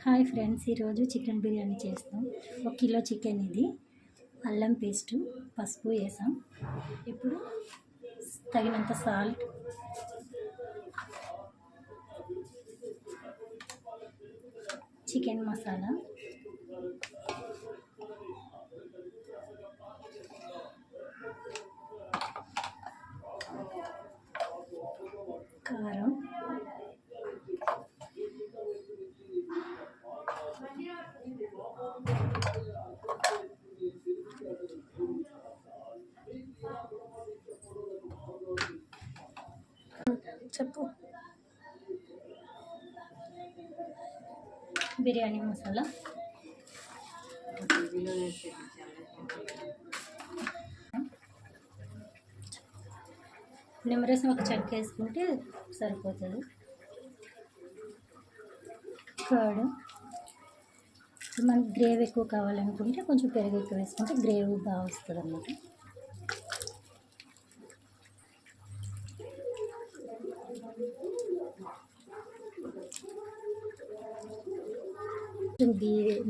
Hi friends, ఈరోజు chicken biryani చేస్తాం. 1 kilo chicken ఇది. అల్లం పేస్టు, పసుపు వేసాం. ఇప్పుడు తగినంత సాల్ట్, చికెన్ మసాలా, కారం, చెప్పు, బిర్యానీ మసాలా, నిమ్మరసం ఒక చెక్క వేసుకుంటే సరిపోతుంది. కర్డ్, మనకి గ్రేవీ ఎక్కువ కావాలనుకుంటే కొంచెం పెరుగు ఎక్కువ వేసుకుంటే గ్రేవీ బాగా వస్తుంది అన్నమాట.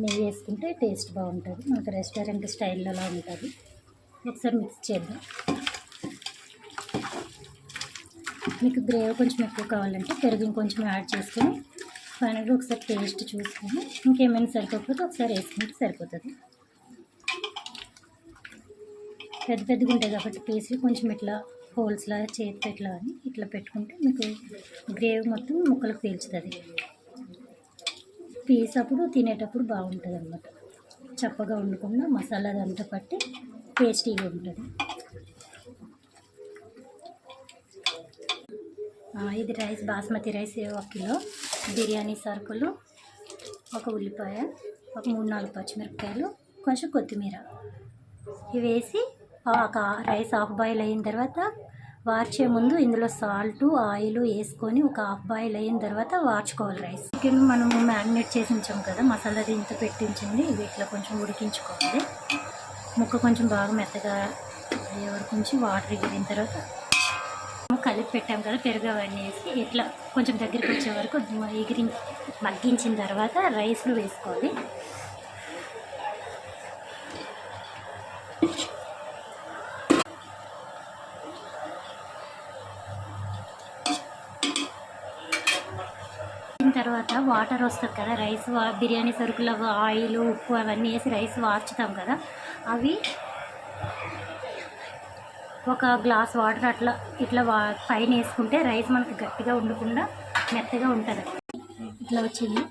నెయ్యి వేసుకుంటే టేస్ట్ బాగుంటుంది. మనకు రెస్టారెంట్ స్టైల్లో ఉంటుంది. ఒకసారి మిక్స్ చేద్దాం. మీకు గ్రేవీ కొంచెం ఎక్కువ కావాలంటే పెరుగు కొంచెం యాడ్ చేసుకొని ఫైనల్గా ఒకసారి టేస్ట్ చూసుకొని ఇంకేమైనా సరిపోకపోతే ఒకసారి వేసుకుంటే సరిపోతుంది. పెద్దగా ఉంటాయి కాబట్టి పీసులు కొంచెం ఇట్లా హోల్స్లా చేతితో ఇట్లా అని ఇట్లా పెట్టుకుంటే మీకు గ్రేవీ మొత్తం ముక్కలకు పీల్చుతుంది. పీస్ అప్పుడు తినేటప్పుడు బాగుంటుంది అన్నమాట. చప్పగా ఉండకుండా మసాలా అంతా పట్టి టేస్టీగా ఉంటుంది. ఇది rice, basmati rice 1 kilo, biryani సరుకులు, ఒక ఉల్లిపాయ, ఒక 3-4 పచ్చిమిరపకాయలు, కొంచెం కొత్తిమీర ఇవి వేసి రైస్ హాఫ్ బాయిల్ అయిన తర్వాత వార్చే ముందు ఇందులో సాల్ట్, ఆయిల్ వేసుకొని ఒక హాఫ్ బాయిల్ అయిన తర్వాత వార్చుకోవాలి రైస్. చికెన్ మనము మ్యారినేట్ చేసి ఉంచాం కదా, మసాలా దీంతో పెట్టించింది వీటిలో కొంచెం ఉడికించుకోవాలి. ముక్క కొంచెం బాగా మెత్తగా అయ్యే వరకు ఉంచి వాటర్ ఎగిరిన తర్వాత కలిపి పెట్టాం కదా, పెరుగు అవన్నీ వేసి ఇట్లా కొంచెం దగ్గరికి వచ్చే వరకు మగ్గించిన తర్వాత రైస్లు వేసుకోవాలి. తర్వాత వాటర్ వస్తుంది కదా, రైస్ బిర్యానీ సరుకులు ఆయిల్, ఉప్పు అవన్నీ వేసి రైస్ వార్చుతాం కదా, అవి ఒక గ్లాస్ వాటర్ అట్లా ఇట్లా పైన వేసుకుంటే రైస్ మనకి గట్టిగా ఉండకుండా మెత్తగా ఉంటుంది. ఇట్లా వచ్చింది.